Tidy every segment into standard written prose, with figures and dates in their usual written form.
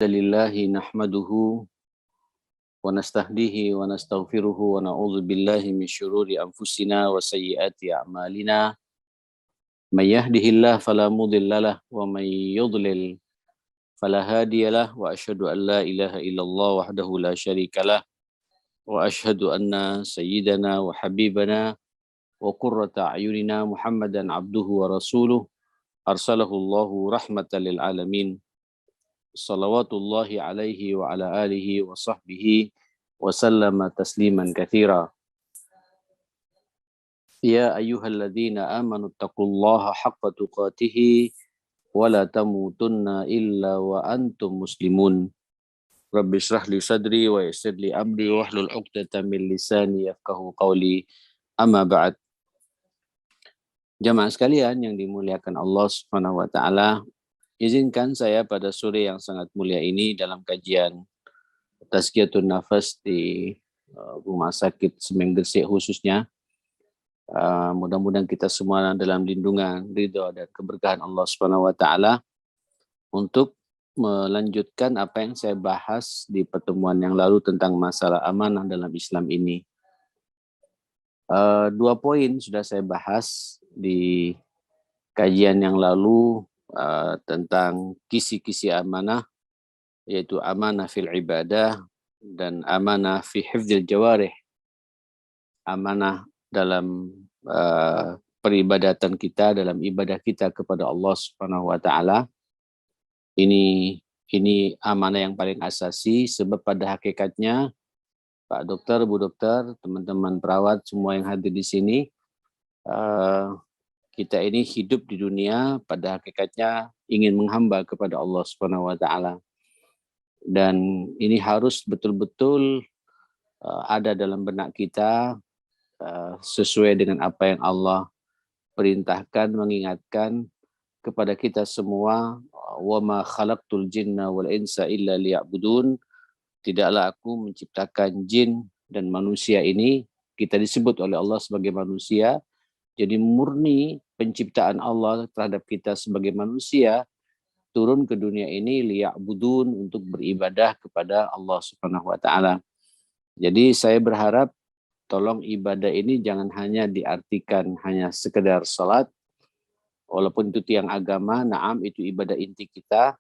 Lillahi nahmaduhu wa nastahdihi wa nastaghfiruhu wa na'udzu billahi min syururi anfusina wa sayyiati a'malina. May yahdihillahu fala mudhillalah wa may yudlil fala hadiyalah wa asyhadu an la ilaha illallah wahdahu la syarikalah wa asyhadu anna sayyidana wa habibana wa qurrata a'yunina Muhammadan abduhu wa rasuluh arsalahu Allahu rahmatan lil alamin. Salawatullahi alaihi wa ala alihi wa sahbihi wa sallama tasliman katsira. Ya ayyuhalladzina amanu taqullaha haqqa tuqatih wa la tamutunna illa wa antum muslimun. Rabbi shrah li sadri wa yassir li amri wahlul 'uqdatam min lisani yafqahu qawli. Amma ba'd. Jamaah sekalian yang dimuliakan Allah Subhanahu wa taala, izinkan saya pada sore yang sangat mulia ini dalam kajian Tazkiyatun Nafas di Rumah Sakit Semeng Gresik khususnya. Mudah-mudahan kita semua dalam lindungan, ridha dan keberkahan Allah Subhanahu wa taala untuk melanjutkan apa yang saya bahas di pertemuan yang lalu tentang masalah amanah dalam Islam ini. 2 poin sudah saya bahas di kajian yang lalu tentang kisi-kisi amanah, yaitu amanah fil ibadah dan amanah fi hifdzil jawarih, amanah dalam peribadatan kita, dalam ibadah kita kepada Allah Subhanahu wa taala. Ini amanah yang paling asasi, sebab pada hakikatnya Pak Dokter, Bu Dokter, teman-teman perawat semua yang hadir di sini, kita ini hidup di dunia pada hakikatnya ingin menghamba kepada Allah Subhanahu wa taala. Dan ini harus betul-betul ada dalam benak kita, sesuai dengan apa yang Allah perintahkan, mengingatkan kepada kita semua, wa ma khalaqtul jinna wal insa illa liya'budun. Tidaklah aku menciptakan jin dan manusia ini, kita disebut oleh Allah sebagai manusia. Jadi murni penciptaan Allah terhadap kita sebagai manusia turun ke dunia ini liya'budun, untuk beribadah kepada Allah Subhanahu wa taala. Jadi saya berharap tolong ibadah ini jangan hanya diartikan hanya sekedar salat, walaupun itu tiang agama, naam itu ibadah inti kita,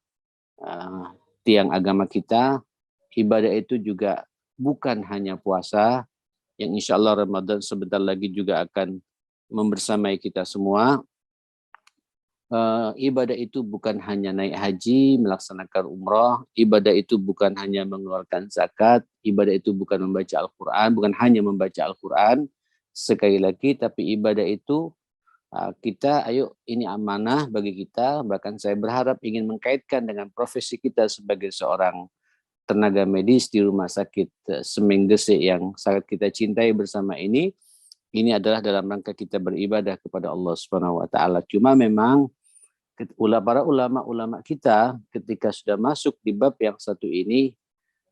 tiang agama kita. Ibadah itu juga bukan hanya puasa, yang insya Allah Ramadan sebentar lagi juga akan membersamai kita semua. Ibadah itu bukan hanya naik haji, melaksanakan umrah. Ibadah itu bukan hanya mengeluarkan zakat. Ibadah itu bukan membaca Al-Quran, bukan hanya membaca Al-Quran. Sekali lagi, tapi ibadah itu kita, ayo, ini amanah bagi kita. Bahkan saya berharap ingin mengkaitkan dengan profesi kita sebagai seorang tenaga medis di Rumah Sakit Semeng Gresik yang sangat kita cintai bersama ini. Ini adalah dalam rangka kita beribadah kepada Allah Subhanahu wa taala. Cuma memang para ulama-ulama kita ketika sudah masuk di bab yang satu ini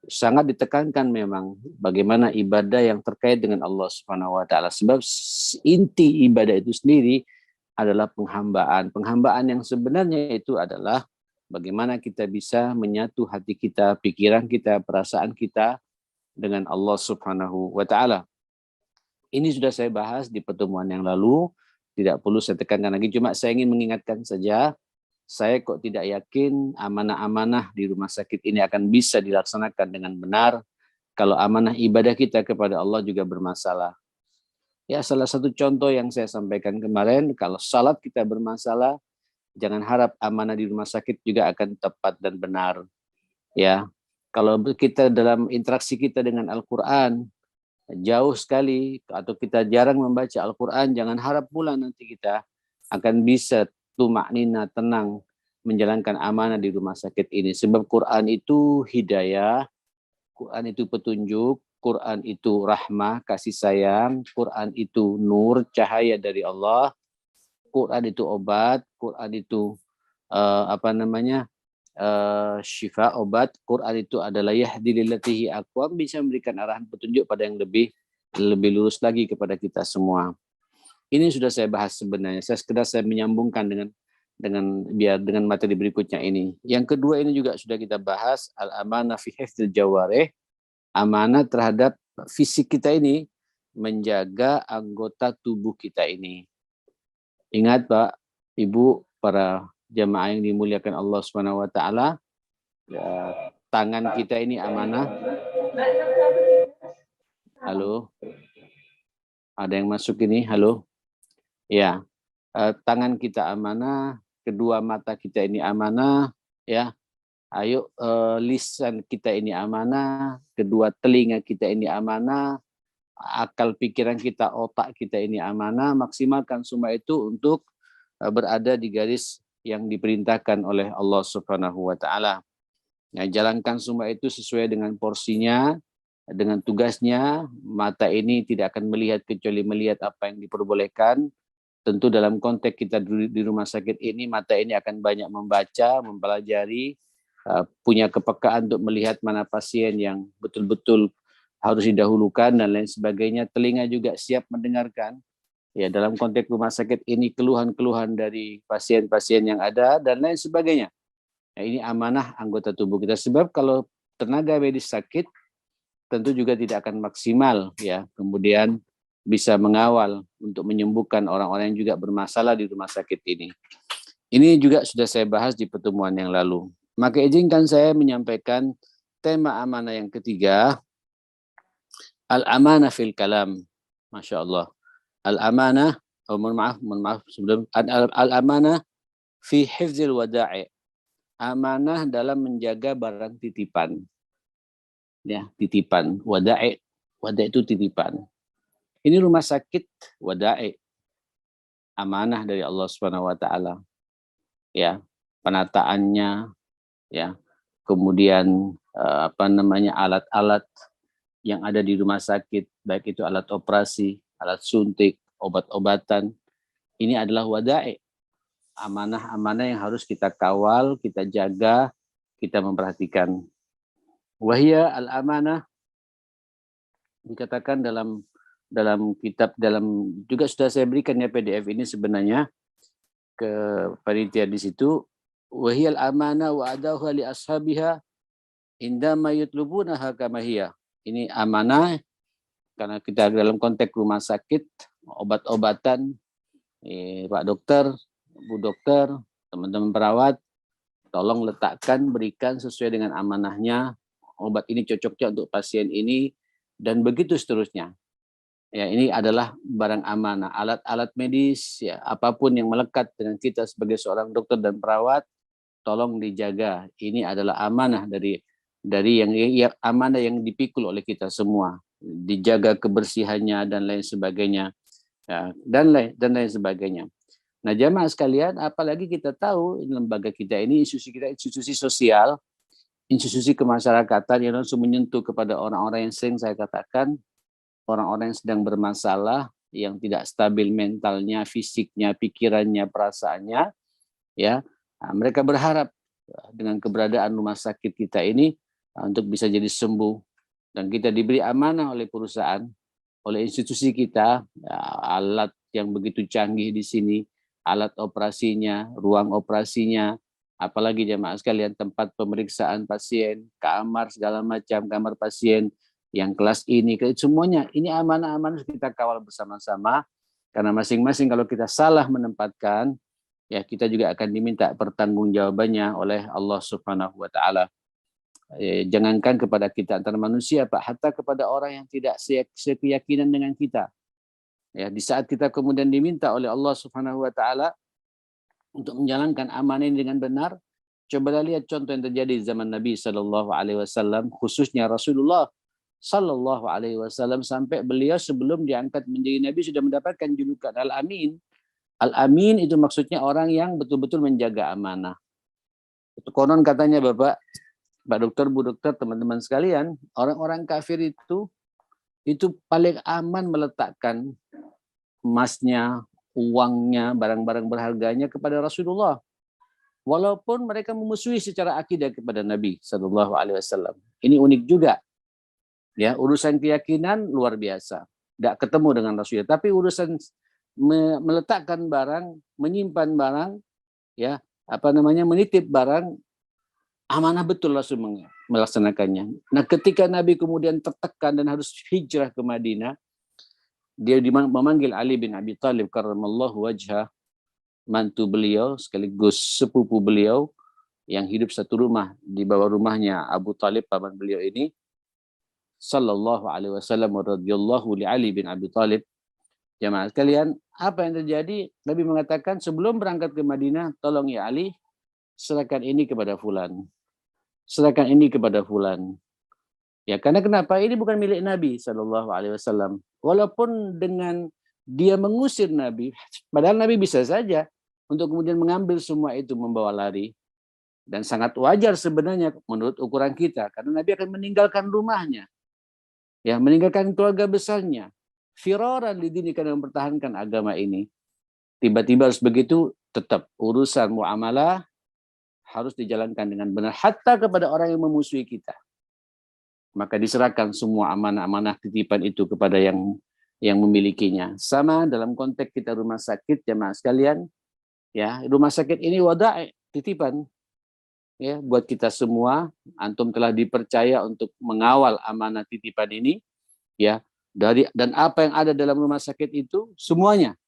sangat ditekankan memang bagaimana ibadah yang terkait dengan Allah Subhanahu wa taala. Sebab inti ibadah itu sendiri adalah penghambaan. Penghambaan yang sebenarnya itu adalah bagaimana kita bisa menyatu hati kita, pikiran kita, perasaan kita dengan Allah Subhanahu wa taala. Ini sudah saya bahas di pertemuan yang lalu, tidak perlu saya tekankan lagi, cuma saya ingin mengingatkan saja, saya kok tidak yakin amanah-amanah di rumah sakit ini akan bisa dilaksanakan dengan benar kalau amanah ibadah kita kepada Allah juga bermasalah. Ya, salah satu contoh yang saya sampaikan kemarin, kalau salat kita bermasalah, jangan harap amanah di rumah sakit juga akan tepat dan benar. Ya, kalau kita dalam interaksi kita dengan Al-Quran jauh sekali atau kita jarang membaca Al-Quran, jangan harap pula nanti kita akan bisa tumaknina, tenang menjalankan amanah di rumah sakit ini. Sebab Quran itu hidayah, Quran itu petunjuk, Quran itu rahmah, kasih sayang, Quran itu nur, cahaya dari Allah, Quran itu obat, Quran itu syifa, obat. Quran itu adalah yahdi lillatihi aqwam, bisa memberikan arahan petunjuk pada yang lebih lurus lagi kepada kita semua. Ini sudah saya bahas sebenarnya. Saya sekedar menyambungkan dengan materi berikutnya ini. Yang kedua ini juga sudah kita bahas, al-amanah fi hifdzil jawarih, amanah terhadap fisik kita ini, menjaga anggota tubuh kita ini. Ingat Pak, Ibu, para jamaah yang dimuliakan Allah Subhanahu wa taala, ya, tangan kita ini amanah. Halo. Ada yang masuk ini? Halo. Ya. Tangan kita amanah, kedua mata kita ini amanah, ya. Ayo, lisan kita ini amanah, kedua telinga kita ini amanah, akal pikiran kita, otak kita ini amanah. Maksimalkan semua itu untuk berada di garis yang diperintahkan oleh Allah Subhanahu wa taala. Ya, jalankan semua itu sesuai dengan porsinya, dengan tugasnya. Mata ini tidak akan melihat kecuali melihat apa yang diperbolehkan. Tentu dalam konteks kita di rumah sakit ini, mata ini akan banyak membaca, mempelajari, punya kepekaan untuk melihat mana pasien yang betul-betul harus didahulukan dan lain sebagainya. Telinga juga siap mendengarkan. Ya, dalam konteks rumah sakit ini keluhan-keluhan dari pasien-pasien yang ada dan lain sebagainya. Ya, ini amanah anggota tubuh kita. Sebab kalau tenaga medis sakit, tentu juga tidak akan maksimal, ya. Kemudian bisa mengawal untuk menyembuhkan orang-orang yang juga bermasalah di rumah sakit ini. Ini juga sudah saya bahas di pertemuan yang lalu. Maka izinkan saya menyampaikan tema amanah yang ketiga, al-amanah fil kalam. Masya Allah. Al-amanah, mohon maaf sebelum al-amanah fi hifzil wada'i. Amanah dalam menjaga barang titipan. Ya, titipan. Wada'i itu titipan. Ini rumah sakit wada'i. Amanah dari Allah Subhanahu wa taala. Ya, penataannya, ya. Kemudian alat-alat yang ada di rumah sakit, baik itu alat operasi, alat suntik, obat-obatan, ini adalah wada'i, amanah-amanah yang harus kita kawal, kita jaga, kita memperhatikan. Wahia al-amanah, dikatakan dalam kitab, juga sudah saya berikan ya PDF ini sebenarnya ke panitia di situ. Wahia al-amanah wa adahu li ashabiha indama yutlubunaha kama hiya. Ini amanah karena kita dalam konteks rumah sakit, obat-obatan, Pak Dokter, Bu Dokter, teman-teman perawat, tolong letakkan, berikan sesuai dengan amanahnya. Obat ini cocoknya untuk pasien ini, dan begitu seterusnya. Ya, ini adalah barang amanah, alat-alat medis, ya, apapun yang melekat dengan kita sebagai seorang dokter dan perawat, tolong dijaga. Ini adalah amanah dari yang amanah yang dipikul oleh kita semua. Dijaga kebersihannya dan lain sebagainya. Ya, dan lain sebagainya. Nah, jamaah sekalian, apalagi kita tahu lembaga kita ini, institusi kita, institusi sosial, institusi kemasyarakatan yang langsung menyentuh kepada orang-orang yang sering saya katakan, orang-orang yang sedang bermasalah, yang tidak stabil mentalnya, fisiknya, pikirannya, perasaannya, ya. Nah, mereka berharap dengan keberadaan rumah sakit kita ini untuk bisa jadi sembuh, dan kita diberi amanah oleh perusahaan, oleh institusi kita, ya, alat yang begitu canggih di sini, alat operasinya, ruang operasinya, apalagi jemaah sekalian tempat pemeriksaan pasien, kamar segala macam, kamar pasien yang kelas ini, semuanya ini amanah-amanah kita kawal bersama-sama, karena masing-masing kalau kita salah menempatkan, ya kita juga akan diminta pertanggungjawabannya oleh Allah Subhanahu wa taala. Jangankan kepada kita antara manusia, Pak, hatta kepada orang yang tidak sekeyakinan dengan kita. Ya, di saat kita kemudian diminta oleh Allah Subhanahu wa taala untuk menjalankan amanah ini dengan benar, cobalah lihat contoh yang terjadi di zaman Nabi sallallahu alaihi wasallam, khususnya Rasulullah sallallahu alaihi wasallam, sampai beliau sebelum diangkat menjadi nabi sudah mendapatkan julukan Al-Amin. Al-Amin itu maksudnya orang yang betul-betul menjaga amanah. Itu konon katanya Bapak Dokter, Bu Dokter, teman-teman sekalian, orang-orang kafir itu paling aman meletakkan emasnya, uangnya, barang-barang berharganya kepada Rasulullah. Walaupun mereka memusuhi secara akidah kepada Nabi Sallallahu Alaihi Wasallam. Ini unik juga. Ya, urusan keyakinan luar biasa. Tidak ketemu dengan Rasulullah. Tapi urusan meletakkan barang, menyimpan barang, ya, menitip barang, amanah betul langsung melaksanakannya. Nah, ketika Nabi kemudian tertekan dan harus hijrah ke Madinah, dia memanggil Ali bin Abi Thalib karramallahu wajhah, mantu beliau sekaligus sepupu beliau yang hidup satu rumah di bawah rumahnya Abu Talib, paman beliau ini, sallallahu alaihi wasallam radhiyallahu li Ali bin Abi Thalib. Jamaah sekalian, apa yang terjadi? Nabi mengatakan sebelum berangkat ke Madinah, tolong ya Ali, serahkan ini kepada fulan. Serahkan ini kepada fulan. Ya, karena kenapa? Ini bukan milik Nabi sallallahu alaihi wasallam. Walaupun dengan dia mengusir Nabi, padahal Nabi bisa saja untuk kemudian mengambil semua itu membawa lari. Dan sangat wajar sebenarnya menurut ukuran kita, karena Nabi akan meninggalkan rumahnya. Ya, meninggalkan keluarga besarnya. Firaran lidini, karena mempertahankan agama ini. Tiba-tiba harus begitu, tetap urusan muamalah harus dijalankan dengan benar, hatta kepada orang yang memusuhi kita. Maka diserahkan semua amanah-amanah titipan itu kepada yang memilikinya. Sama dalam konteks kita rumah sakit, jemaah sekalian, ya, rumah sakit ini wada'i, titipan. Ya, buat kita semua, antum telah dipercaya untuk mengawal amanah titipan ini, ya, dan apa yang ada dalam rumah sakit itu semuanya,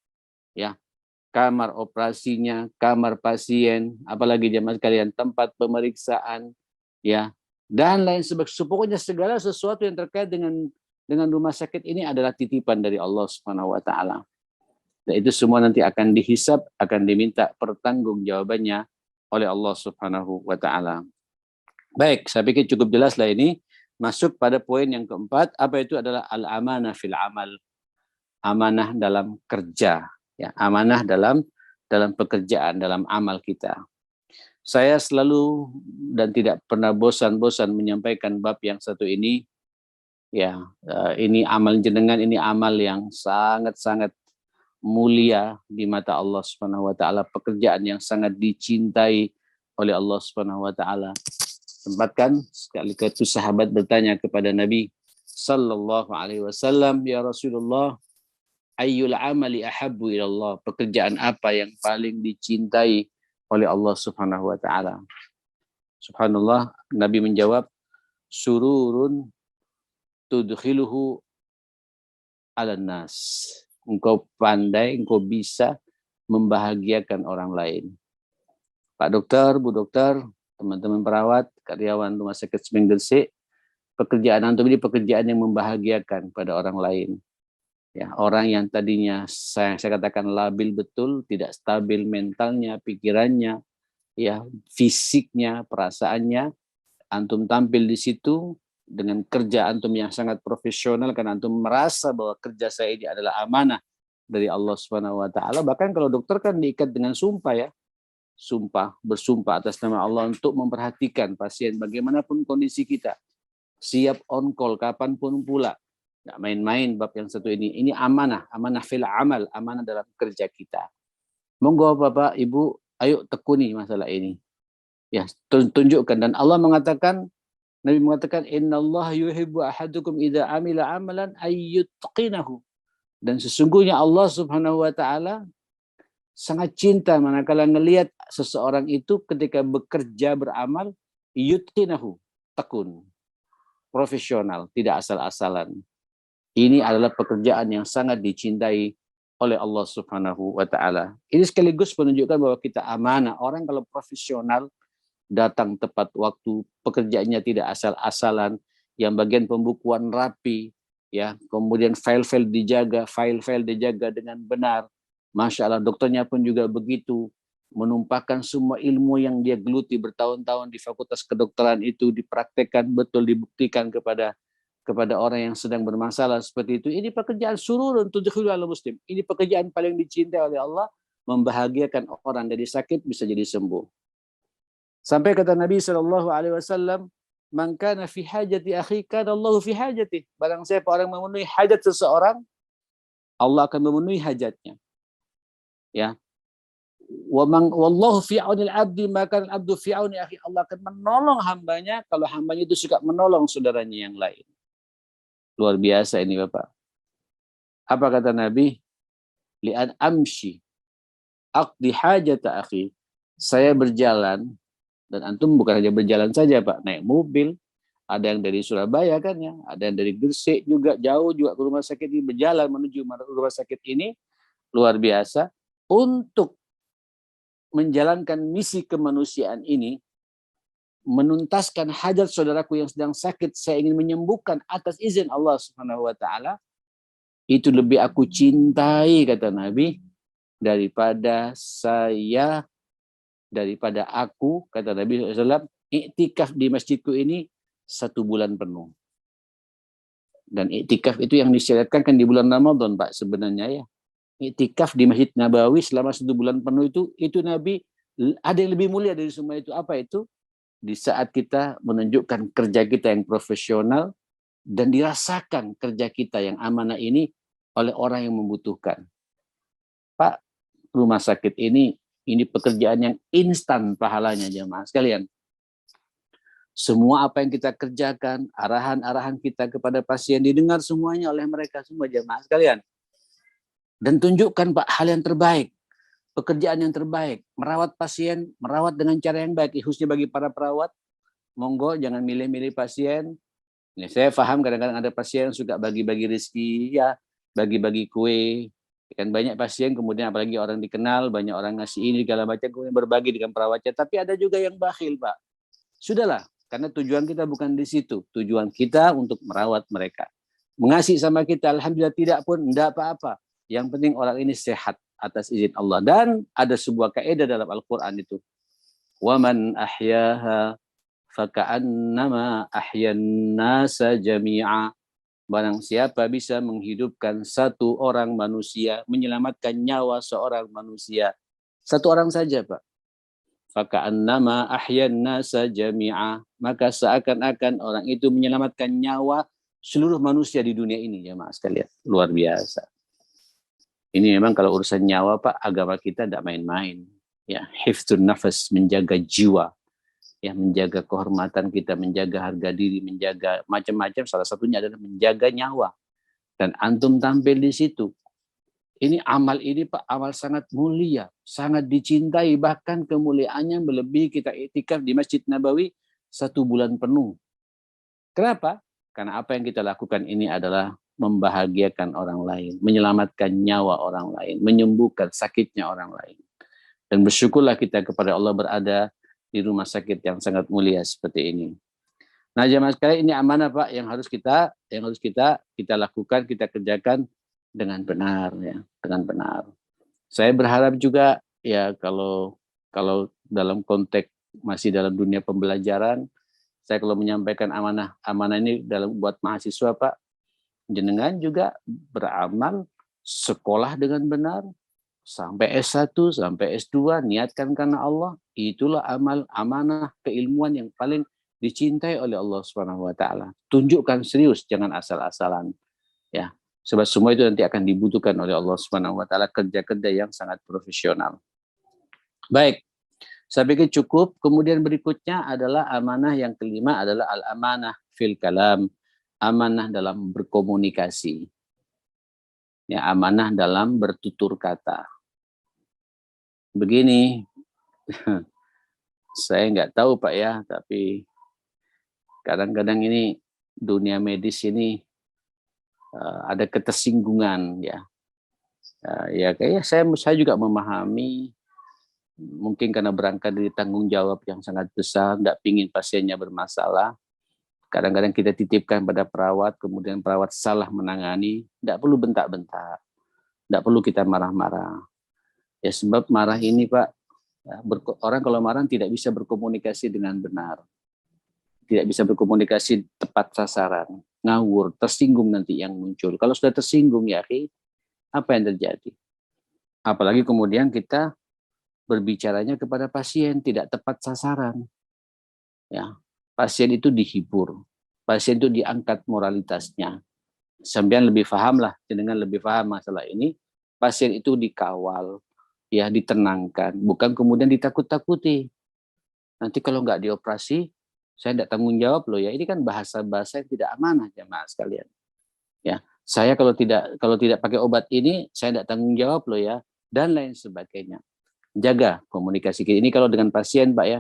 ya, kamar operasinya, kamar pasien, apalagi jemaah sekalian, tempat pemeriksaan, ya, dan lain sebagainya. Pokoknya segala sesuatu yang terkait dengan rumah sakit ini adalah titipan dari Allah Subhanahu wa taala. Dan itu semua nanti akan dihisab, akan diminta pertanggungjawabannya oleh Allah Subhanahu wa taala. Baik, saya pikir cukup jelas lah ini. Masuk pada poin yang keempat, apa itu adalah al-amanah fil amal. Amanah dalam kerja, ya, amanah dalam pekerjaan, dalam amal kita. Saya selalu dan tidak pernah bosan-bosan menyampaikan bab yang satu ini, ya, ini amal jenengan, ini amal yang sangat-sangat mulia di mata Allah Subhanahu wa taala, pekerjaan yang sangat dicintai oleh Allah Subhanahu wa taala. Sempatkan sekali itu sahabat bertanya kepada Nabi sallallahu alaihi wasallam, ya Rasulullah, ayyul amali ahabbu ila Allah, pekerjaan apa yang paling dicintai oleh Allah Subhanahu wa taala? Subhanallah, Nabi menjawab, sururun tudkhiluhu ala nas. Engkau pandai, engkau bisa membahagiakan orang lain. Pak Dokter, Bu Dokter, teman-teman perawat, karyawan Rumah Sakit Seming Gresik, pekerjaan antum ini pekerjaan yang membahagiakan pada orang lain. Ya, orang yang tadinya saya katakan labil betul, tidak stabil mentalnya, pikirannya, ya, fisiknya, perasaannya, antum tampil di situ dengan kerja antum yang sangat profesional, karena antum merasa bahwa kerja saya ini adalah amanah dari Allah Subhanahu wa taala. Bahkan kalau dokter kan diikat dengan sumpah, ya. Bersumpah atas nama Allah untuk memperhatikan pasien bagaimanapun kondisi kita. Siap on call kapanpun pula. Nggak main-main bab yang satu ini. Ini amanah fil amal, amanah dalam kerja kita. Monggo Bapak, Ibu, ayo tekuni masalah ini. Ya, tunjukkan. Dan Allah mengatakan, Nabi mengatakan, innallaha yuhibbu ahadukum idza amila amalan ayyutqinahu. Dan sesungguhnya Allah Subhanahu wa taala sangat cinta manakala ngelihat seseorang itu ketika bekerja beramal, yutqinahu, tekun, profesional, tidak asal-asalan. Ini adalah pekerjaan yang sangat dicintai oleh Allah Subhanahu wa taala. Ini sekaligus menunjukkan bahwa kita amanah. Orang kalau profesional, datang tepat waktu, pekerjaannya tidak asal-asalan, yang bagian pembukuan rapi, ya, kemudian file-file dijaga dengan benar. Masya Allah, dokternya pun juga begitu, menumpahkan semua ilmu yang dia geluti bertahun-tahun di fakultas kedokteran itu, dipraktekkan betul, dibuktikan kepada orang yang sedang bermasalah seperti itu. Ini pekerjaan sururun tudkhilul ala muslim. Ini pekerjaan paling dicintai oleh Allah, membahagiakan orang dari sakit bisa jadi sembuh. Sampai kata Nabi SAW, man kana fi hajati akhi kana Allahu fi hajati. Barang siapa orang memenuhi hajat seseorang, Allah akan memenuhi hajatnya. Ya. Wallahu fi aunil abdi maka abdu fi auni akhi. Allah akan menolong hambanya kalau hambanya itu suka menolong saudaranya yang lain. Luar biasa ini Bapak. Apa kata Nabi? Li'an amshi aqdi hajata akhi. Saya berjalan, dan antum bukan hanya berjalan saja Pak, naik mobil, ada yang dari Surabaya kan ya, ada yang dari Gresik juga, jauh juga ke rumah sakit ini, berjalan menuju rumah sakit ini, luar biasa, untuk menjalankan misi kemanusiaan ini, menuntaskan hajat saudaraku yang sedang sakit, saya ingin menyembuhkan atas izin Allah Subhanahu wa taala, itu lebih aku cintai kata Nabi daripada aku kata Nabi SAW iktikaf di masjidku ini 1 bulan penuh. Dan iktikaf itu yang disyariatkan kan di bulan Ramadan Pak sebenarnya ya. Iktikaf di Masjid Nabawi selama 1 bulan penuh itu Nabi ada yang lebih mulia dari semua itu. Apa itu? Di saat kita menunjukkan kerja kita yang profesional dan dirasakan kerja kita yang amanah ini oleh orang yang membutuhkan. Pak, rumah sakit ini pekerjaan yang instan pahalanya jemaah sekalian. Semua apa yang kita kerjakan, arahan-arahan kita kepada pasien didengar semuanya oleh mereka semua jemaah sekalian. Dan tunjukkan Pak hal yang terbaik, pekerjaan yang terbaik, merawat pasien, merawat dengan cara yang baik, khususnya bagi para perawat. Monggo jangan milih-milih pasien. Ini saya paham kadang-kadang ada pasien yang suka bagi-bagi rezeki, ya, bagi-bagi kue. Kan banyak pasien kemudian apalagi orang dikenal, banyak orang ngasih ini segala macam kemudian berbagi dengan perawatnya. Tapi ada juga yang bakhil, Pak. Sudahlah, karena tujuan kita bukan di situ. Tujuan kita untuk merawat mereka. Mengasih sama kita, alhamdulillah tidak pun, tidak apa-apa. Yang penting orang ini sehat atas izin Allah. Dan ada sebuah kaidah dalam Al-Quran itu. وَمَنْ أَحْيَاهَا فَكَأَنَّمَا أَحْيَا النَّاسَ جَمِيعًا. Barang siapa bisa menghidupkan satu orang manusia, menyelamatkan nyawa seorang manusia. Satu orang saja, Pak. Faka'annama ahyan nasa jami'a. Maka seakan-akan orang itu menyelamatkan nyawa seluruh manusia di dunia ini, ya mas sekalian. Luar biasa. Ini memang kalau urusan nyawa, Pak, agama kita tidak main-main. Ya, hifdzun nafas, menjaga jiwa. Ya, menjaga kehormatan kita, menjaga harga diri, menjaga macam-macam. Salah satunya adalah menjaga nyawa. Dan antum tampil di situ. Ini amal ini Pak, amal sangat mulia, sangat dicintai, bahkan kemuliaannya melebihi kita iktikaf di Masjid Nabawi 1 bulan penuh. Kenapa? Karena apa yang kita lakukan ini adalah membahagiakan orang lain, menyelamatkan nyawa orang lain, menyembuhkan sakitnya orang lain. Dan bersyukurlah kita kepada Allah berada di rumah sakit yang sangat mulia seperti ini. Nah, jemaah sekalian, ini amanah Pak yang harus kita lakukan, kita kerjakan dengan benar ya, dengan benar. Saya berharap juga ya kalau dalam konteks masih dalam dunia pembelajaran, saya kalau menyampaikan amanah ini dalam buat mahasiswa Pak, jenengan juga beramal sekolah dengan benar sampai S1 sampai S2 niatkan karena Allah, itulah amanah keilmuan yang paling dicintai oleh Allah Subhanahu wa taala. Tunjukkan serius, jangan asal-asalan. Ya. Sebab semua itu nanti akan dibutuhkan oleh Allah Subhanahu wa taala, kerja-kerja yang sangat profesional. Baik. Saya pikir cukup. Kemudian berikutnya adalah amanah yang kelima adalah al-amanah fil kalam, amanah dalam berkomunikasi. Ya, amanah dalam bertutur kata. Begini, saya nggak tahu Pak ya, tapi kadang-kadang ini dunia medis ini ada ketersinggungan ya. Ya kayaknya saya juga memahami, mungkin karena berangkat dari tanggung jawab yang sangat besar, tidak pingin pasiennya bermasalah. Kadang-kadang kita titipkan pada perawat, kemudian perawat salah menangani, tidak perlu bentak-bentak, tidak perlu kita marah-marah. Ya sebab marah ini Pak, ya, orang kalau marah tidak bisa berkomunikasi dengan benar. Tidak bisa berkomunikasi tepat sasaran, ngawur, tersinggung nanti yang muncul. Kalau sudah tersinggung ya, apa yang terjadi? Apalagi kemudian kita berbicaranya kepada pasien tidak tepat sasaran. Ya, pasien itu dihibur, pasien itu diangkat moralitasnya. Sampean lebih paham lah, dengan lebih paham masalah ini. Pasien itu dikawal, ya ditenangkan, bukan kemudian ditakut-takuti. Nanti kalau nggak dioperasi, saya tidak tanggung jawab loh ya. Ini kan bahasa-bahasa yang tidak amanah jemaah sekalian. Ya, saya kalau tidak pakai obat ini, saya tidak tanggung jawab loh ya, dan lain sebagainya. Jaga komunikasi kita. Ini kalau dengan pasien, Pak, ya.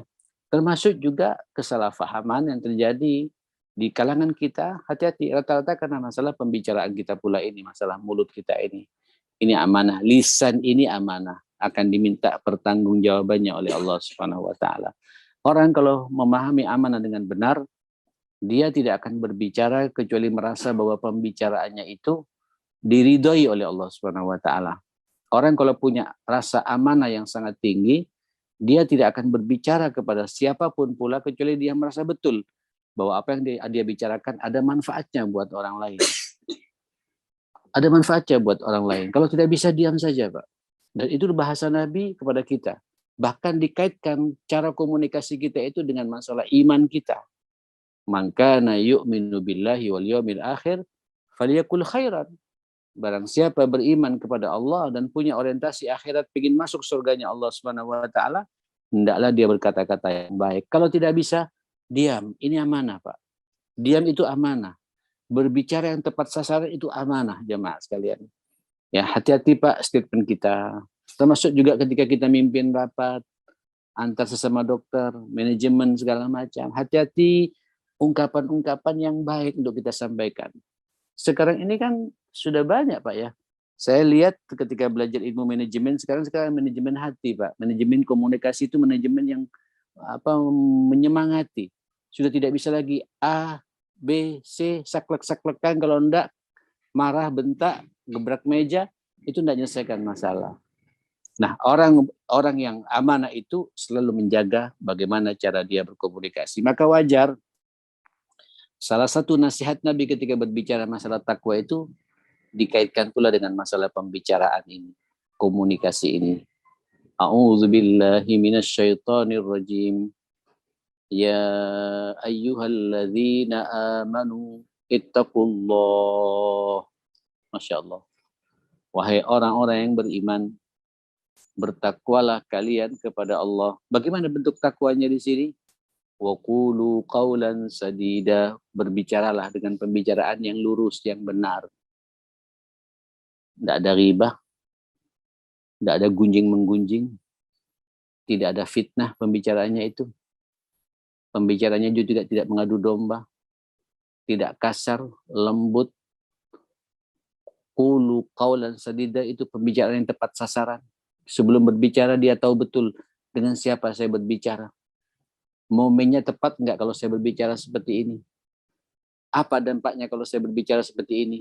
Termasuk juga kesalahpahaman yang terjadi di kalangan kita. Hati-hati, rata-rata karena masalah pembicaraan kita pula ini, masalah mulut kita ini. Ini amanah, lisan ini amanah, akan diminta pertanggungjawabannya oleh Allah Subhanahu wa taala. Orang kalau memahami amanah dengan benar, dia tidak akan berbicara kecuali merasa bahwa pembicaraannya itu diridhoi oleh Allah Subhanahu wa taala. Orang kalau punya rasa amanah yang sangat tinggi, dia tidak akan berbicara kepada siapapun pula kecuali dia merasa betul bahwa apa yang dia bicarakan ada manfaatnya buat orang lain. Ada manfaatnya buat orang lain. Kalau tidak bisa, diam saja, Pak. Dan itu bahasa Nabi kepada kita. Bahkan dikaitkan cara komunikasi kita itu dengan masalah iman kita. Man kana yu'minu billahi wal yawmil akhir falyakul khairan. Barang siapa beriman kepada Allah dan punya orientasi akhirat, ingin masuk surganya Allah Subhanahu wa taala, hendaklah dia berkata-kata yang baik. Kalau tidak bisa, diam. Ini amanah, Pak. Diam itu amanah. Berbicara yang tepat sasaran itu amanah, jemaah sekalian. Ya, hati-hati, Pak, statement kita. Termasuk juga ketika kita mimpin rapat antar sesama dokter, manajemen segala macam. Hati-hati ungkapan-ungkapan yang baik untuk kita sampaikan. Sekarang ini kan sudah banyak, Pak, ya. Saya lihat ketika belajar ilmu manajemen, sekarang manajemen hati, Pak. Manajemen komunikasi itu manajemen yang menyemangati. Sudah tidak bisa lagi A, B, C, saklek-saklekan, kalau enggak marah, bentak, gebrak meja, itu tidak menyelesaikan masalah. Nah, orang yang amanah itu selalu menjaga bagaimana cara dia berkomunikasi. Maka wajar, salah satu nasihat Nabi ketika berbicara masalah takwa itu dikaitkan pula dengan masalah pembicaraan ini, komunikasi ini. A'udzubillahi minasyaitonir rajim. Ya ayyuhalladzina amanu ittaqullah. Masya Allah. Wahai orang-orang yang beriman, bertakwalah kalian kepada Allah. Bagaimana bentuk takwanya di sini? Wa qulu qawlan sadida. Berbicaralah dengan pembicaraan yang lurus, yang benar. Tidak ada ribah, tidak ada gunjing-menggunjing, tidak ada fitnah pembicaraannya itu. Pembicaranya juga tidak mengadu domba, tidak kasar, lembut. Qulu qawlan sadida, itu pembicaraan yang tepat sasaran. Sebelum berbicara dia tahu betul dengan siapa saya berbicara. Momennya tepat enggak kalau saya berbicara seperti ini? Apa dampaknya kalau saya berbicara seperti ini?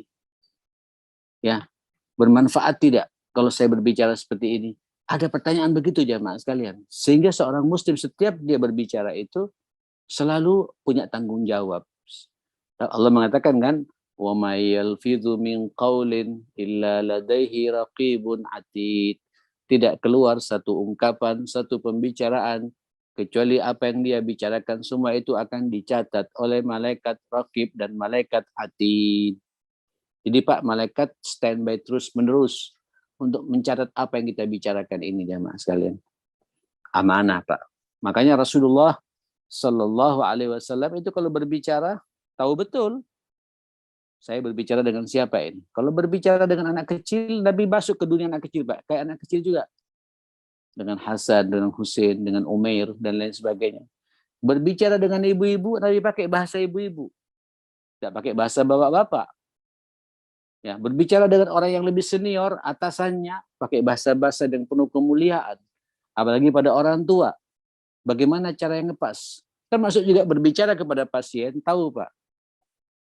Ya, bermanfaat tidak kalau saya berbicara seperti ini? Ada pertanyaan begitu, jamaah sekalian. Sehingga seorang muslim setiap dia berbicara itu selalu punya tanggung jawab. Allah mengatakan kan, wa may yalfidhu min qaulin illa ladaihi raqibun atid. Tidak keluar satu ungkapan, satu pembicaraan kecuali apa yang dia bicarakan semua itu akan dicatat oleh malaikat raqib dan malaikat atid. Jadi Pak, malaikat standby terus menerus untuk mencatat apa yang kita bicarakan ini, jamaah sekalian. Amanah, Pak. Makanya Rasulullah Sallallahu Alaihi Wasallam itu kalau berbicara tahu betul saya berbicara dengan siapa ini. Kalau berbicara dengan anak kecil, Nabi masuk ke dunia anak kecil, Pak. Kayak anak kecil juga. Dengan Hasan, dengan Husain, dengan Umair, dan lain sebagainya. Berbicara dengan ibu-ibu, Nabi pakai bahasa ibu-ibu. Tidak pakai bahasa bapak-bapak. Ya, berbicara dengan orang yang lebih senior, atasannya, pakai bahasa-bahasa yang penuh kemuliaan. Apalagi pada orang tua. Bagaimana cara yang ngepas? Termasuk juga berbicara kepada pasien, tahu Pak,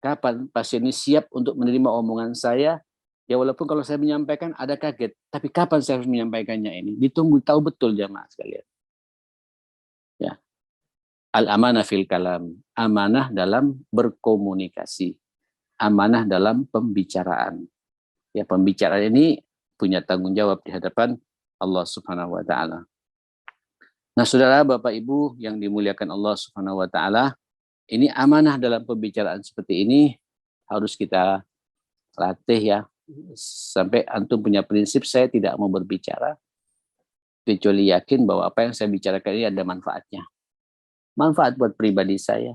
kapan pasien ini siap untuk menerima omongan saya. Ya walaupun kalau saya menyampaikan ada kaget, tapi kapan saya harus menyampaikannya ini? Ditunggu, tahu betul jamaah sekalian. Ya. Al-amanah fil kalam, amanah dalam berkomunikasi, amanah dalam pembicaraan. Ya, pembicaraan ini punya tanggung jawab di hadapan Allah Subhanahu wa taala. Nah, Saudara, Bapak Ibu yang dimuliakan Allah Subhanahu wa taala, ini amanah dalam pembicaraan seperti ini harus kita latih ya. Sampai antum punya prinsip, saya tidak mau berbicara kecuali yakin bahwa apa yang saya bicarakan ini ada manfaatnya. Manfaat buat pribadi saya.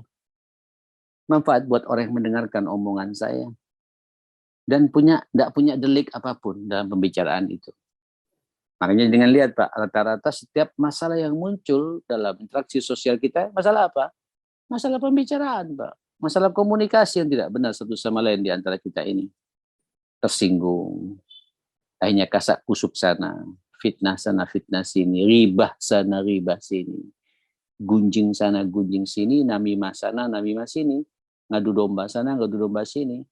Manfaat buat orang yang mendengarkan omongan saya. Dan tidak punya delik apapun dalam pembicaraan itu. Makanya dengan lihat Pak, rata-rata setiap masalah yang muncul dalam interaksi sosial kita, masalah apa? Masalah pembicaraan Pak. Masalah komunikasi yang tidak benar satu sama lain di antara kita ini. Tersinggung, akhirnya kasak kusuk sana, fitnah sana, fitnah sini, ribah sana, ribah sini, gunjing sana, gunjing sini, namimah sana, namimah sini, ngadu domba sana, ngadu domba sini.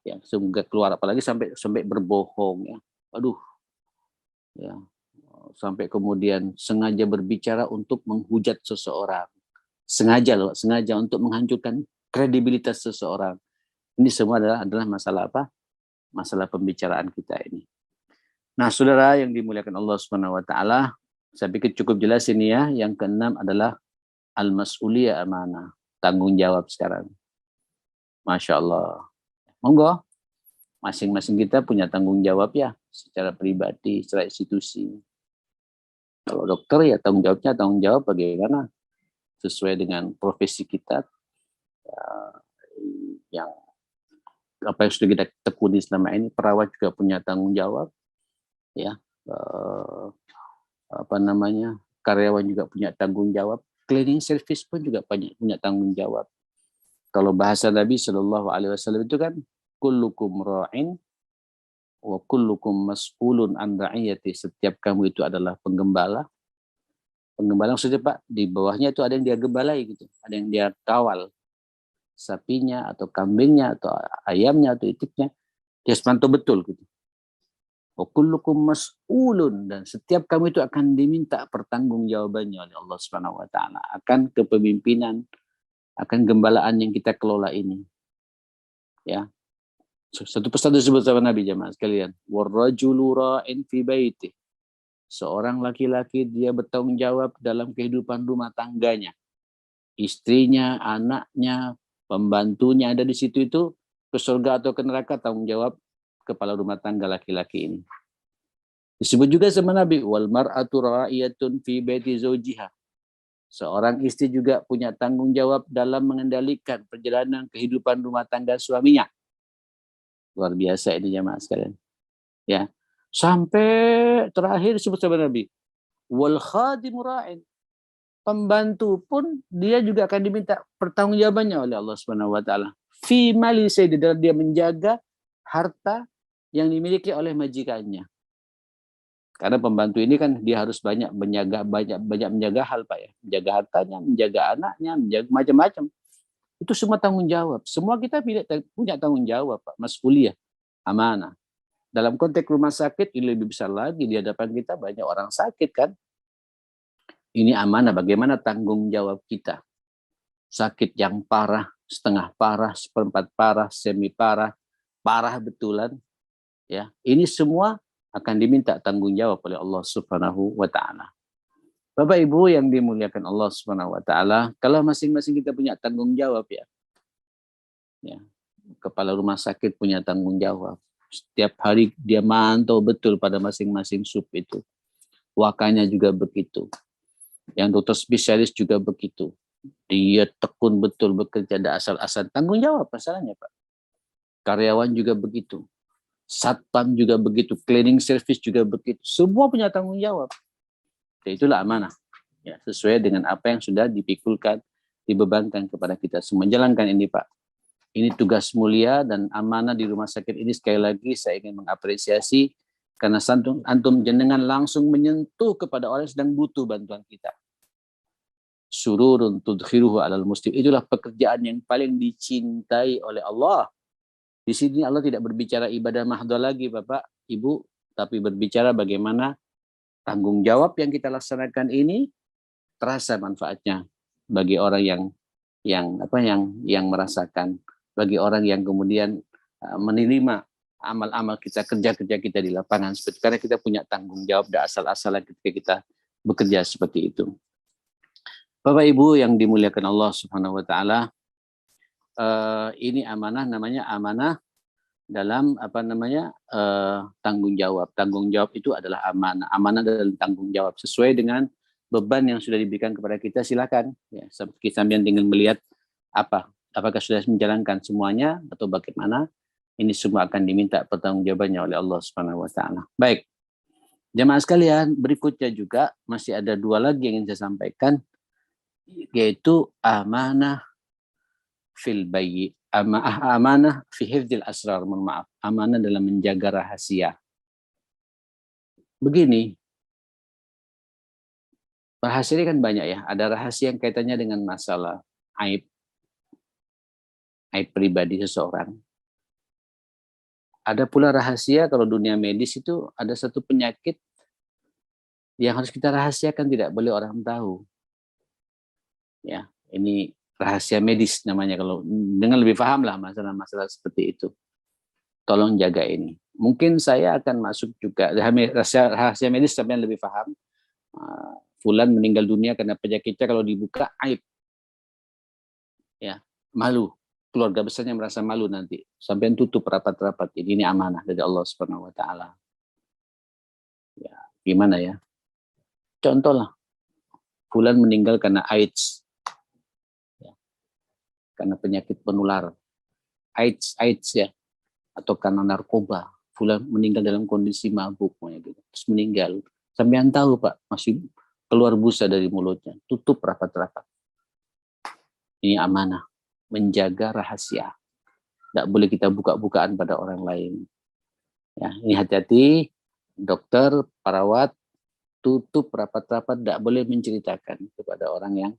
Ya, semoga keluar apalagi sampai berbohong ya. Aduh, ya. Sampai kemudian sengaja berbicara untuk menghujat seseorang. Sengaja loh, sengaja untuk menghancurkan kredibilitas seseorang. Ini semua adalah masalah apa? Masalah pembicaraan kita ini. Nah, saudara yang dimuliakan Allah Subhanahu wa taala, saya pikir cukup jelas ini ya. Yang keenam adalah al-mas'uliyah amanah, tanggung jawab sekarang. Masya Allah. Monggo, masing-masing kita punya tanggung jawab ya, secara pribadi, secara institusi. Kalau dokter ya tanggung jawab bagaimana sesuai dengan profesi kita, yang apa yang sudah kita tekuni selama ini. Perawat juga punya tanggung jawab, ya. Karyawan juga punya tanggung jawab. Cleaning service pun juga punya tanggung jawab. Kalau bahasa Nabi Shallallahu Alaihi Wasallam itu kan, kullukum ra'in wa kullukum mas'ulun an ra'iyati. Setiap kamu itu adalah penggembala. Penggembala maksudnya Pak, di bawahnya itu ada yang dia gembalai gitu, ada yang dia kawal. Sapinya atau kambingnya atau ayamnya atau itiknya, dia pantau betul gitu. Wa kullukum mas'ulun, dan setiap kamu itu akan diminta pertanggungjawabannya oleh Allah Subhanahu wa taala akan kepemimpinan, akan gembalaan yang kita kelola ini. Ya. Satu pesan disebut sama Nabi jemaah sekalian, warrajulu ra'in fi baiti. Seorang laki-laki dia bertanggung jawab dalam kehidupan rumah tangganya. Istrinya, anaknya, pembantunya ada di situ itu ke surga atau ke neraka, tanggung jawab kepala rumah tangga laki-laki ini. Disebut juga sama Nabi, wal mar'atu ra'iyatun fi baiti zawjiha. Seorang istri juga punya tanggung jawab dalam mengendalikan perjalanan kehidupan rumah tangga suaminya. Luar biasa ini jemaah sekalian. Ya. Sampai terakhir disebut sama Nabi, wal khadimu ra'in. Pembantu pun dia juga akan diminta pertanggungjawabannya oleh Allah Subhanahu wa taala. Fi mali sayyidi, dia menjaga harta yang dimiliki oleh majikannya. Karena pembantu ini kan dia harus banyak menjaga hal Pak ya. Menjaga hartanya, menjaga anaknya, menjaga macam-macam. Itu semua tanggung jawab. Semua kita punya tanggung jawab Pak, mas'uliyah, amanah. Dalam konteks rumah sakit ini lebih besar lagi, di hadapan kita banyak orang sakit kan. Ini amanah, bagaimana tanggung jawab kita. Sakit yang parah, setengah parah, seperempat parah, semi parah, parah betulan. Ya, ini semua akan diminta tanggung jawab oleh Allah Subhanahu wa taala. Bapak Ibu yang dimuliakan Allah Subhanahu wa taala, kalau masing-masing kita punya tanggung jawab ya. Ya. Kepala rumah sakit punya tanggung jawab. Setiap hari dia mantau betul pada masing-masing sub itu. Wakanya juga begitu. Yang dokter spesialis juga begitu. Dia tekun betul bekerja, ada asal-asal. Tanggung jawab masalahnya Pak. Karyawan juga begitu. Satpam juga begitu. Cleaning service juga begitu. Semua punya tanggung jawab. Ya, itulah amanah. Ya, sesuai dengan apa yang sudah dipikulkan, dibebankan kepada kita semua. Jalankan ini Pak. Ini tugas mulia dan amanah di rumah sakit ini. Sekali lagi saya ingin mengapresiasi karena antum jenengan langsung menyentuh kepada orang yang sedang butuh bantuan kita. Sururun tudkhiruhu alal muslim. Itulah pekerjaan yang paling dicintai oleh Allah. Di sini Allah tidak berbicara ibadah mahdoh lagi Bapak, Ibu, tapi berbicara bagaimana tanggung jawab yang kita laksanakan ini terasa manfaatnya bagi orang yang merasakan, bagi orang yang kemudian menerima amal-amal kita, kerja-kerja kita di lapangan seperti, karena kita punya tanggung jawab dan asal-asalan ketika kita bekerja seperti itu. Bapak Ibu yang dimuliakan Allah Subhanahu wa taala, ini amanah, namanya amanah dalam tanggung jawab. Tanggung jawab itu adalah amanah. Amanah dalam tanggung jawab sesuai dengan beban yang sudah diberikan kepada kita. Silakan ya, sambil tinggal melihat apakah sudah menjalankan semuanya atau bagaimana. Ini semua akan diminta pertanggungjawabannya oleh Allah Subhanahu wa taala. Baik. Jamaah sekalian, berikutnya juga masih ada dua lagi yang ingin saya sampaikan, yaitu amanah fil bayyi, amanah fi hifdzil asrar, mohon maaf, amanah dalam menjaga rahasia. Begini, rahasia ini kan banyak ya. Ada rahasia yang kaitannya dengan masalah aib pribadi seseorang. Ada pula rahasia kalau dunia medis itu ada satu penyakit yang harus kita rahasiakan, tidak boleh orang tahu. Ya, ini rahasia medis namanya, kalau dengan lebih paham lah masalah-masalah seperti itu. Tolong jaga ini. Mungkin saya akan masuk juga rahasia medis sampai lebih paham. Fulan meninggal dunia karena penyakitnya, kalau dibuka aib. Ya, malu. Keluarga besarnya merasa malu nanti. Sampai tutup rapat-rapat. Ini amanah dari Allah Subhanahu wa taala. Ya, gimana ya? Contoh lah. Fulan meninggal karena AIDS. Ya, karena penyakit penular. AIDS ya. Atau karena narkoba. Fulan meninggal dalam kondisi mabuk. Gitu. Terus meninggal. Sampean tahu Pak, masih keluar busa dari mulutnya. Tutup rapat-rapat. Ini amanah. Menjaga rahasia. Tidak boleh kita buka-bukaan pada orang lain. Ya, ini hati-hati, dokter, perawat, tutup rapat-rapat, tidak boleh menceritakan kepada orang yang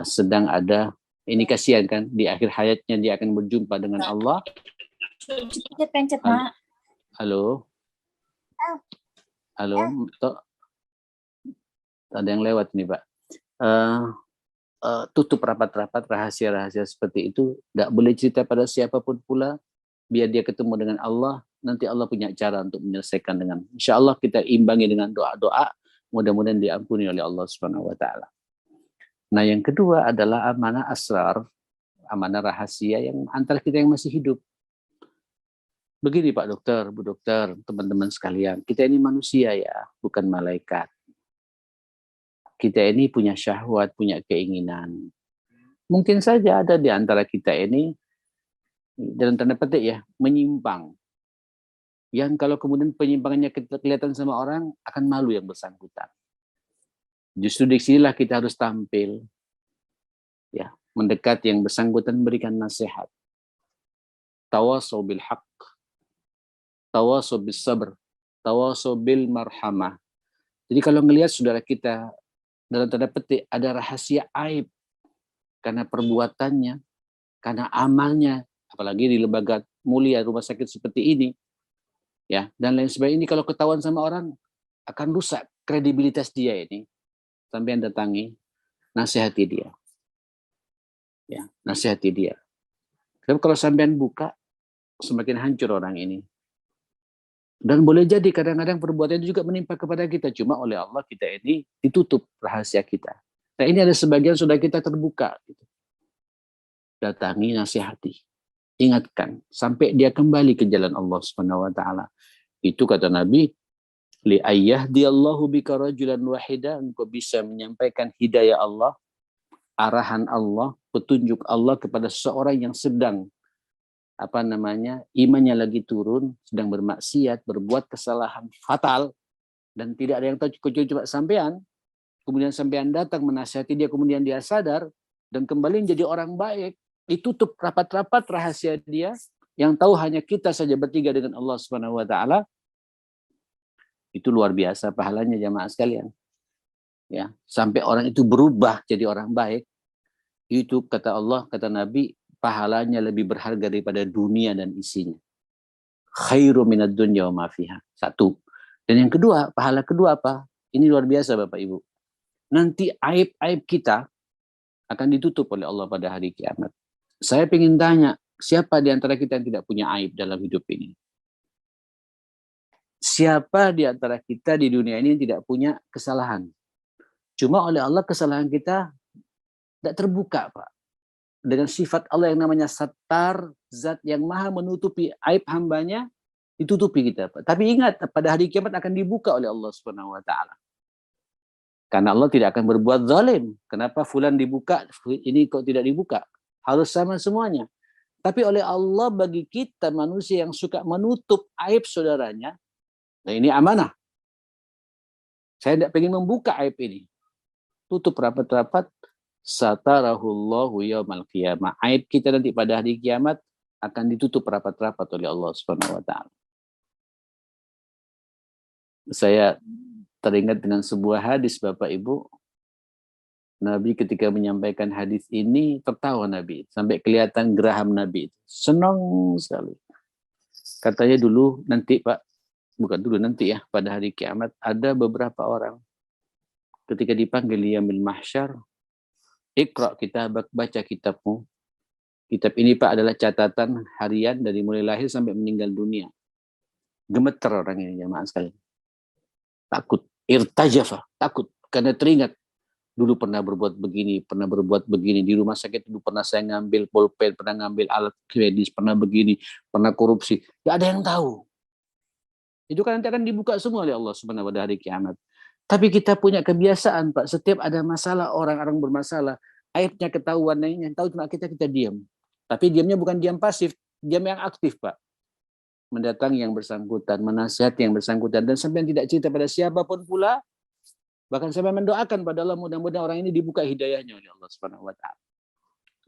sedang ada. Ini kasihan kan, di akhir hayatnya dia akan berjumpa dengan Allah. Halo, halo, ada yang lewat nih Pak. Tutup rapat-rapat, rahasia-rahasia seperti itu tidak boleh cerita pada siapapun pula, biar dia ketemu dengan Allah. Nanti Allah punya cara untuk menyelesaikan dengan, insya Allah kita imbangi dengan doa-doa, mudah-mudahan diampuni oleh Allah Subhanahu wa taala. Nah, yang kedua adalah amanah asrar, amanah rahasia yang antara kita yang masih hidup. Begini Pak Dokter, Bu Dokter, teman-teman sekalian, kita ini manusia ya, bukan malaikat. Kita ini punya syahwat, punya keinginan. Mungkin saja ada di antara kita ini, dalam tanda petik ya, menyimpang. Yang kalau kemudian penyimpangannya kelihatan sama orang, akan malu yang bersangkutan. Justru di sinilah kita harus tampil. Ya, mendekat yang bersangkutan, berikan nasihat. Tawasau bil haq, tawasau bis sabr, tawasau bil marhamah. Jadi kalau melihat saudara kita, dalam tanda petik ada rahasia aib karena perbuatannya, karena amalnya, apalagi di lembaga mulia rumah sakit seperti ini, ya, dan lain sebagainya, ini kalau ketahuan sama orang akan rusak kredibilitas dia ini. Sampai datangi, nasihati dia. Ya, nasihati dia. Tapi kalau sampean buka, semakin hancur orang ini. Dan boleh jadi kadang-kadang perbuatan itu juga menimpa kepada kita. Cuma oleh Allah kita ini ditutup rahasia kita. Nah, ini ada sebagian sudah kita terbuka. Gitu. Datangi, nasihati. Ingatkan. Sampai dia kembali ke jalan Allah Subhanahu wa taala. Itu kata Nabi, li ayyahdiyallahu bika rajulan wahida, engkau bisa menyampaikan hidayah Allah, arahan Allah, petunjuk Allah kepada seseorang yang sedang imannya lagi turun, sedang bermaksiat, berbuat kesalahan fatal, dan tidak ada yang tahu kecuali cuma sampean. Kemudian sampean datang menasihati dia, kemudian dia sadar dan kembali menjadi orang baik. Ditutup rapat-rapat rahasia dia, yang tahu hanya kita saja bertiga dengan Allah Subhanahu wa taala. Itu luar biasa pahalanya jamaah sekalian. Ya, sampai orang itu berubah jadi orang baik. Itu kata Allah, kata Nabi, pahalanya lebih berharga daripada dunia dan isinya. Khairu minad dunya wa ma fiha. Satu. Dan yang kedua, pahala kedua apa? Ini luar biasa Bapak Ibu. Nanti aib-aib kita akan ditutup oleh Allah pada hari kiamat. Saya ingin tanya, siapa di antara kita yang tidak punya aib dalam hidup ini? Siapa di antara kita di dunia ini yang tidak punya kesalahan? Cuma oleh Allah kesalahan kita tidak terbuka, Pak. Dengan sifat Allah yang namanya Sattar, zat yang maha menutupi aib hambanya, ditutupi kita. Pak. Tapi ingat, pada hari kiamat akan dibuka oleh Allah Subhanahu wa taala. Karena Allah tidak akan berbuat zalim. Kenapa fulan dibuka, ini kok tidak dibuka? Harus sama semuanya. Tapi oleh Allah bagi kita manusia yang suka menutup aib saudaranya, nah ini amanah. Saya tidak pengen membuka aib ini. Tutup rapat-rapat. Satarahullahu yaumal qiyamah. Aib kita nanti pada hari kiamat akan ditutup rapat-rapat oleh Allah Subhanahu wa taala. Saya teringat dengan sebuah hadis Bapak Ibu. Nabi ketika menyampaikan hadis ini tertawa Nabi sampai kelihatan geraham Nabi. Senang sekali. Katanya dulu nanti Pak, bukan dulu nanti ya, pada hari kiamat ada beberapa orang ketika dipanggil yaumil mahsyar, Iqra kitabak, baca kitabmu. Kitab ini Pak adalah catatan harian dari mulai lahir sampai meninggal dunia. Gemeter orang ini jemaah sekalian. Takut, irtajafa, takut karena teringat dulu pernah berbuat begini, di rumah sakit dulu pernah saya ngambil pulpen, pernah ngambil alat medis, pernah begini, pernah korupsi. Tidak ada yang tahu. Itu kan nanti akan dibuka semua oleh Allah Subhanahu wa taala hari kiamat. Tapi kita punya kebiasaan Pak, setiap ada masalah, orang-orang bermasalah, aibnya ketahuan, yang tahu cuma kita diam. Tapi diamnya bukan diam pasif, diam yang aktif Pak. Mendatangi yang bersangkutan, menasihati yang bersangkutan, dan sampai tidak cerita pada siapapun pula, bahkan sampai mendoakan pada Allah, mudah-mudahan orang ini dibuka hidayahnya oleh Allah Subhanahu wa taala.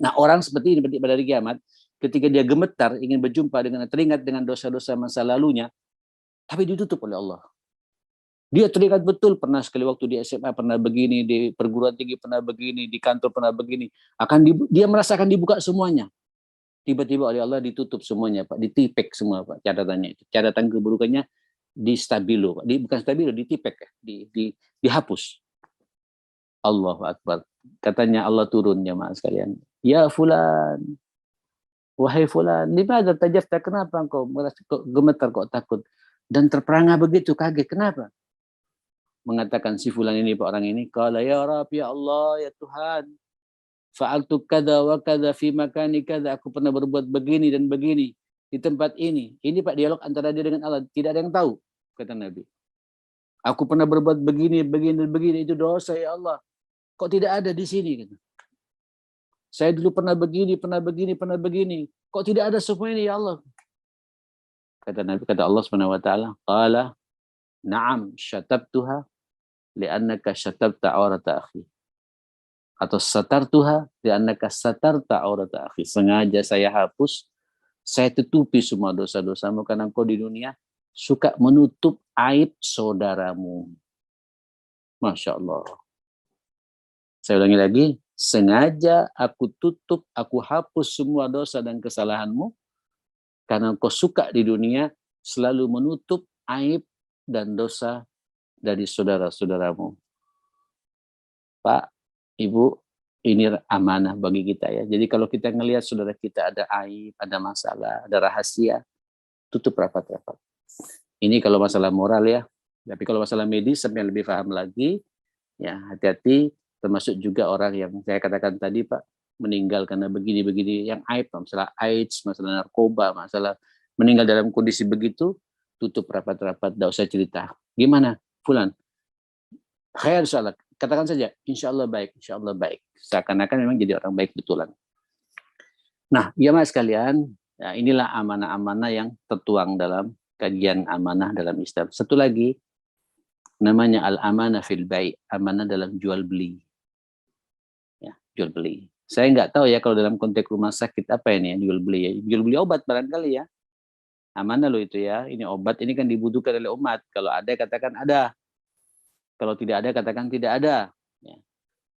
Nah, orang seperti ini pada hari kiamat, ketika dia gemetar ingin berjumpa dengan, teringat dengan dosa-dosa masa lalunya, tapi ditutup oleh Allah. Dia teringat betul pernah sekali waktu di SMA pernah begini, di perguruan tinggi pernah begini, di kantor pernah begini. Dia merasakan dibuka semuanya. Tiba-tiba oleh Allah ditutup semuanya Pak, ditipek semua Pak catatannya itu. Catatan keburukannya di stabilo Pak, bukan stabilo, ditipek ya, dihapus. Allahu Akbar. Katanya Allah turun jemaah sekalian. Ya fulan, wahai fulan, limadza tajafta, kenapa engkau merasa gemetar, kok takut dan terperangah begitu, kaget, kenapa? Mengatakan si fulan ini Pak, orang ini, qala ya Rabb, ya Allah, ya Tuhan, fa'altu kada wa kada fi makani kada, aku pernah berbuat begini dan begini di tempat ini. Ini Pak dialog antara dia dengan Allah, tidak ada yang tahu, kata Nabi. Aku pernah berbuat begini, begini dan begini, itu dosa ya Allah. Kok tidak ada di sini? Saya dulu pernah begini, pernah begini, pernah begini. Kok tidak ada semua ini ya Allah? Kata Nabi, kata Allah Subhanahu wa taala, qala na'am syatabtuha li'annaka syatabta aurata akhi. Atau satartuha li'annaka satarta aurata akhi. Sengaja saya hapus, saya tutupi semua dosa-dosamu karena engkau di dunia suka menutup aib saudaramu. Masya Allah. Saya ulangi lagi, sengaja aku tutup, aku hapus semua dosa dan kesalahanmu karena engkau suka di dunia selalu menutup aib dan dosa dari saudara-saudaramu. Pak, Ibu, ini amanah bagi kita ya. Jadi kalau kita ngelihat saudara kita ada aib, ada masalah, ada rahasia, tutup rapat-rapat. Ini kalau masalah moral ya. Tapi kalau masalah medis sampai lebih paham lagi, ya hati-hati. Termasuk juga orang yang saya katakan tadi Pak, meninggal karena begini-begini, yang aib, masalah AIDS, masalah narkoba, masalah meninggal dalam kondisi begitu, tutup rapat-rapat, tidak usah cerita. Gimana, Fulan? Khair insyaallah. Katakan saja, insyaallah baik, insyaallah baik. Seakan-akan memang jadi orang baik betulan. Nah, jemaah sekalian, ya inilah amanah-amanah yang tertuang dalam kajian amanah dalam Islam. Satu lagi, namanya al-amanah fil bai', amanah dalam jual beli. Ya, jual beli. Saya nggak tahu ya kalau dalam konteks rumah sakit apa ini ya, jual beli ya. Jual beli obat barangkali ya. Amanah loh itu ya. Ini obat ini kan dibutuhkan oleh umat. Kalau ada katakan ada. Kalau tidak ada katakan tidak ada. Ya.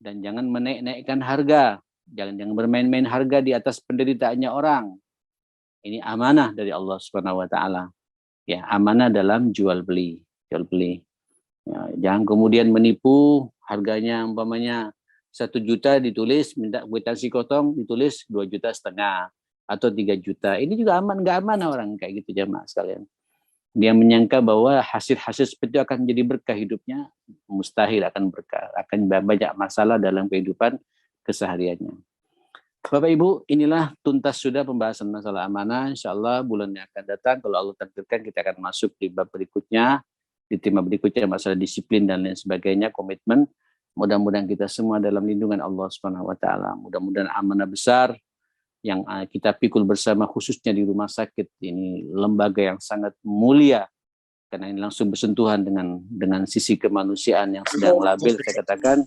Dan jangan menaik-naikkan harga. Jangan bermain-main harga di atas penderitaannya orang. Ini amanah dari Allah Subhanahu wa taala. Ya, amanah dalam jual beli. Jual beli. Ya, jangan kemudian menipu, harganya umpamanya 1 juta ditulis, minta kwitansi kosong ditulis 2,5 juta atau 3 juta. Ini juga nggak aman orang kayak gitu jemaah sekalian. Dia menyangka bahwa hasil-hasil seperti itu akan jadi berkah hidupnya, mustahil akan berkah, akan banyak masalah dalam kehidupan kesehariannya. Bapak Ibu, inilah tuntas sudah pembahasan masalah amanah. InsyaAllah bulan yang akan datang, kalau Allah takdirkan kita akan masuk di bab berikutnya, di tema berikutnya masalah disiplin dan lain sebagainya, komitmen. Mudah-mudahan kita semua dalam lindungan Allah Subhanahu wa taala. Mudah-mudahan amanah besar yang kita pikul bersama khususnya di rumah sakit ini, lembaga yang sangat mulia karena ini langsung bersentuhan dengan sisi kemanusiaan yang sedang labil. Saya katakan,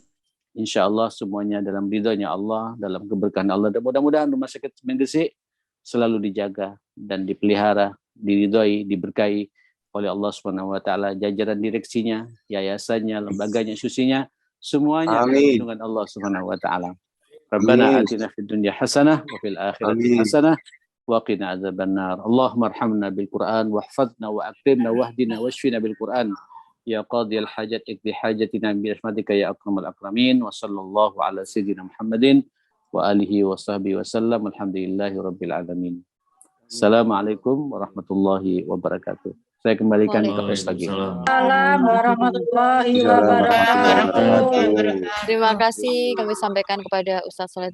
insya Allah semuanya dalam ridhonya Allah, dalam keberkahan Allah. Dan mudah-mudahan Rumah Sakit Semen Gresik selalu dijaga dan dipelihara, diridhoi, diberkahi oleh Allah Subhanahu wa taala, jajaran direksinya, yayasannya, lembaganya, institusinya, semuanya dalam lindungan Allah Subhanahu wa taala. Rabbana atina fid dunya hasanah wa fil akhirati hasanah wa qina adzabannar. Allahumma arhamna bil Qur'an wahfazna wa akrimna wahdina washfina bil Qur'an. Ya qadiyal hajat ikdi hajatina bi rahmatika ya akramal akramin. Wa sallallahu ala sayyidina Muhammadin wa alihi wa sahbihi wa sallam. Alhamdulillahi rabbil alamin. Assalamualaikum warahmatullahi wabarakatuh. Saya kembalikan ke host lagi. Assalamualaikum warahmatullahi wabarakatuh. Terima kasih kami sampaikan kepada Ustaz Soleh